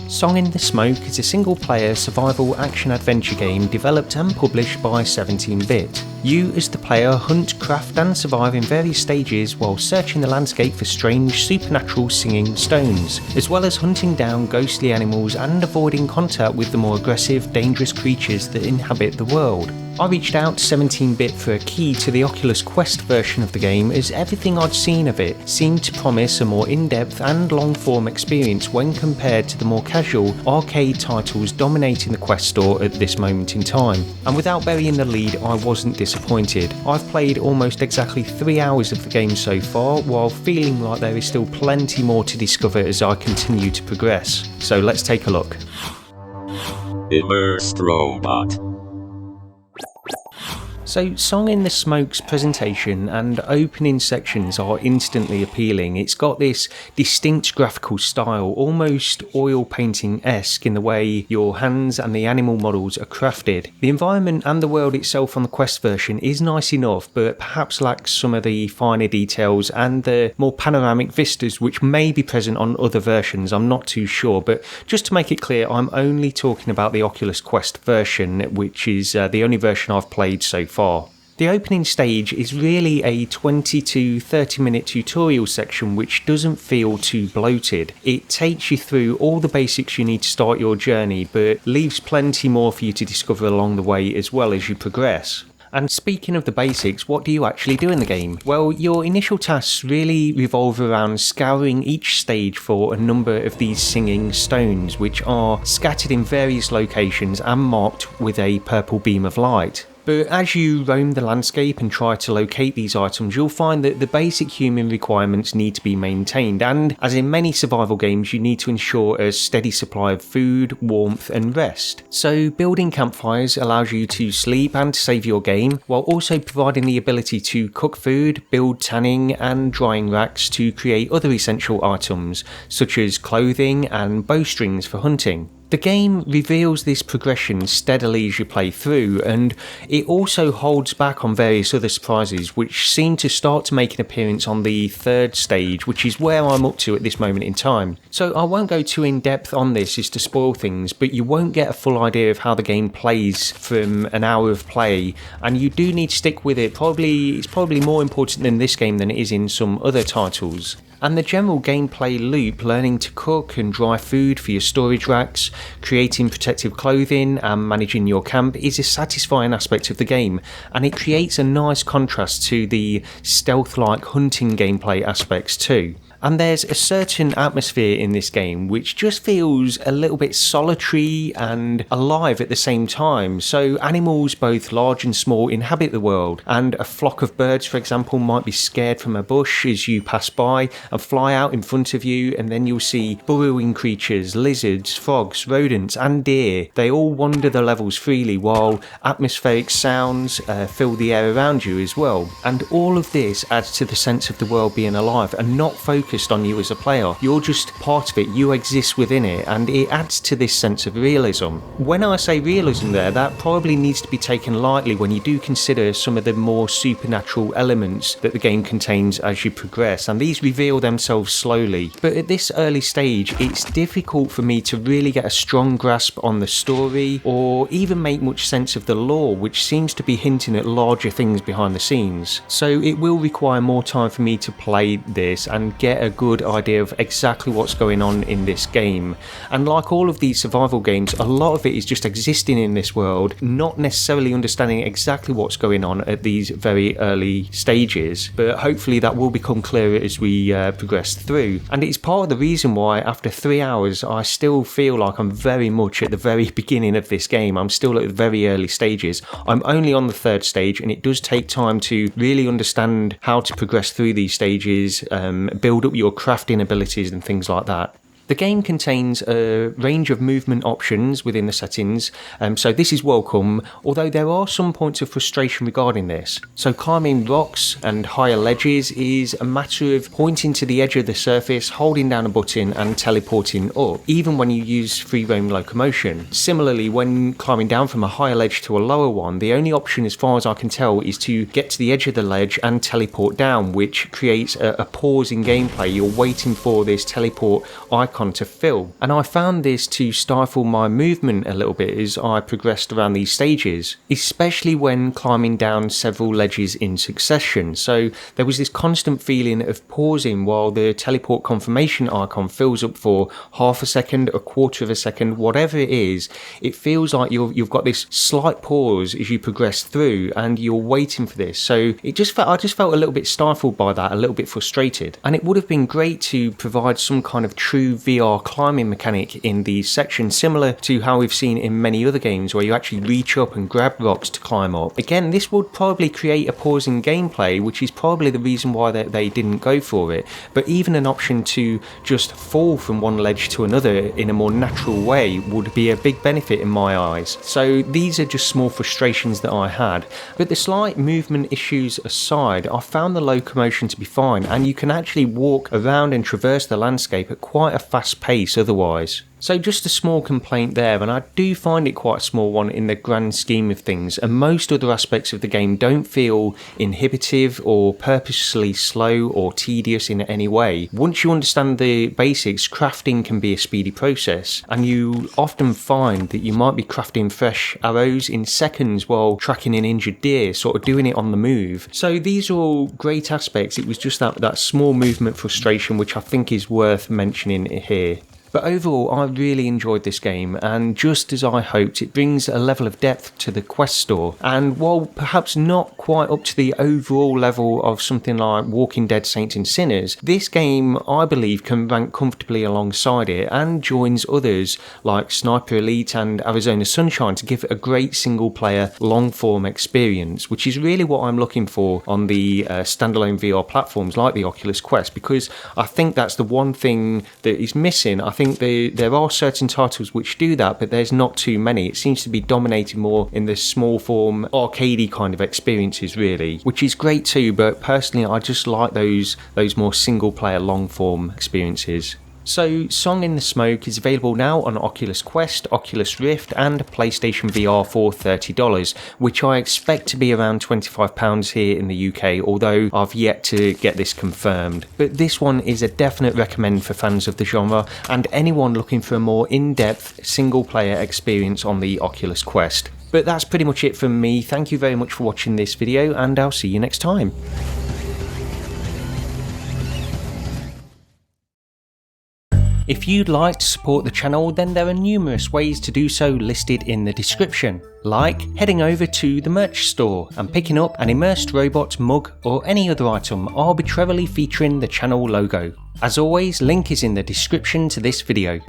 Song in the Smoke is a single-player survival action-adventure game developed and published by 17-bit. You, as the player, hunt, craft and survive in various stages while searching the landscape for strange, supernatural singing stones, as well as hunting down ghostly animals and avoiding contact with the more aggressive, dangerous creatures that inhabit the world. I reached out to 17-bit for a key to the Oculus Quest version of the game, as everything I'd seen of it seemed to promise a more in-depth and long-form experience when compared to the more casual arcade titles dominating the Quest store at this moment in time. And without burying the lead, I wasn't disappointed. I've played almost exactly 3 hours of the game so far, while feeling like there is still plenty more to discover as I continue to progress. So let's take a look. Immersed Robot. So Song in the Smoke's presentation and opening sections are instantly appealing. It's got this distinct graphical style, almost oil painting-esque in the way your hands and the animal models are crafted. The environment and the world itself on the Quest version is nice enough, but perhaps lacks some of the finer details and the more panoramic vistas which may be present on other versions. I'm not too sure, but just to make it clear, I'm only talking about the Oculus Quest version, which is the only version I've played so far. The opening stage is really a 20 to 30 minute tutorial section which doesn't feel too bloated. It takes you through all the basics you need to start your journey, but leaves plenty more for you to discover along the way as well as you progress. And speaking of the basics, what do you actually do in the game? Well, your initial tasks really revolve around scouring each stage for a number of these singing stones, which are scattered in various locations and marked with a purple beam of light. But as you roam the landscape and try to locate these items, you'll find that the basic human requirements need to be maintained, and as in many survival games, you need to ensure a steady supply of food, warmth and rest. So building campfires allows you to sleep and to save your game, while also providing the ability to cook food, build tanning and drying racks to create other essential items, such as clothing and bowstrings for hunting. The game reveals this progression steadily as you play through, and it also holds back on various other surprises which seem to start to make an appearance on the third stage, which is where I'm up to at this moment in time. So I won't go too in depth on this as to spoil things, but you won't get a full idea of how the game plays from an hour of play, and you do need to stick with it. It's probably more important in this game than it is in some other titles. And the general gameplay loop, learning to cook and dry food for your storage racks, creating protective clothing and managing your camp, is a satisfying aspect of the game, and it creates a nice contrast to the stealth-like hunting gameplay aspects too. And there's a certain atmosphere in this game which just feels a little bit solitary and alive at the same time. So animals both large and small inhabit the world, and a flock of birds, for example, might be scared from a bush as you pass by and fly out in front of you, and then you'll see burrowing creatures, lizards, frogs, rodents and deer. They all wander the levels freely, while atmospheric sounds fill the air around you as well. And all of this adds to the sense of the world being alive and not focused on you as a player. You're just part of it, you exist within it, and it adds to this sense of realism. When I say realism there, that probably needs to be taken lightly when you do consider some of the more supernatural elements that the game contains as you progress, and these reveal themselves slowly. But at this early stage, it's difficult for me to really get a strong grasp on the story, or even make much sense of the lore, which seems to be hinting at larger things behind the scenes. So it will require more time for me to play this and get a good idea of exactly what's going on in this game. And like all of these survival games, a lot of it is just existing in this world, not necessarily understanding exactly what's going on at these very early stages, but hopefully that will become clearer as we progress through. And it's part of the reason why after 3 hours I still feel like I'm very much at the very beginning of this game. I'm still at the very early stages. I'm only on the third stage, and it does take time to really understand how to progress through these stages, build up your crafting abilities and things like that. The game contains a range of movement options within the settings, so this is welcome, although there are some points of frustration regarding this. So climbing rocks and higher ledges is a matter of pointing to the edge of the surface, holding down a button and teleporting up, even when you use free roam locomotion. Similarly, when climbing down from a higher ledge to a lower one, the only option as far as I can tell is to get to the edge of the ledge and teleport down, which creates a pause in gameplay. You're waiting for this teleport icon icon to fill, and I found this to stifle my movement a little bit as I progressed around these stages, especially when climbing down several ledges in succession. So there was this constant feeling of pausing while the teleport confirmation icon fills up for half a second, a quarter of a second, whatever it is. It feels like you've got this slight pause as you progress through and you're waiting for this. So I just felt a little bit stifled by that, a little bit frustrated. And it would have been great to provide some kind of true VR climbing mechanic in these sections, similar to how we've seen in many other games where you actually reach up and grab rocks to climb up. Again, this would probably create a pause in gameplay, which is probably the reason why they didn't go for it. But even an option to just fall from one ledge to another in a more natural way would be a big benefit in my eyes. So these are just small frustrations that I had. But the slight movement issues aside, I found the locomotion to be fine, and you can actually walk around and traverse the landscape at quite a fast pace otherwise. So just a small complaint there, and I do find it quite a small one in the grand scheme of things, and most other aspects of the game don't feel inhibitive or purposely slow or tedious in any way. Once you understand the basics, crafting can be a speedy process, and you often find that you might be crafting fresh arrows in seconds while tracking an injured deer, sort of doing it on the move. So these are all great aspects. It was just that small movement frustration which I think is worth mentioning here. But overall, I really enjoyed this game, and just as I hoped, it brings a level of depth to the Quest store. And while perhaps not quite up to the overall level of something like Walking Dead Saints and Sinners, this game, I believe, can rank comfortably alongside it and joins others like Sniper Elite and Arizona Sunshine to give it a great single-player, long-form experience, which is really what I'm looking for on the standalone VR platforms like the Oculus Quest, because I think that's the one thing that is missing. I think there are certain titles which do that, but there's not too many. It seems to be dominated more in the small form, arcadey kind of experiences, really, which is great too. But personally, I just like those more single player, long form experiences. So, Song in the Smoke is available now on Oculus Quest, Oculus Rift and PlayStation VR for $30, which I expect to be around £25 here in the UK, although I've yet to get this confirmed. But this one is a definite recommend for fans of the genre and anyone looking for a more in-depth single-player experience on the Oculus Quest. But that's pretty much it from me. Thank you very much for watching this video, and I'll see you next time. If you'd like to support the channel, then there are numerous ways to do so listed in the description, like heading over to the merch store and picking up an Immersed robot mug or any other item arbitrarily featuring the channel logo. As always, link is in the description to this video.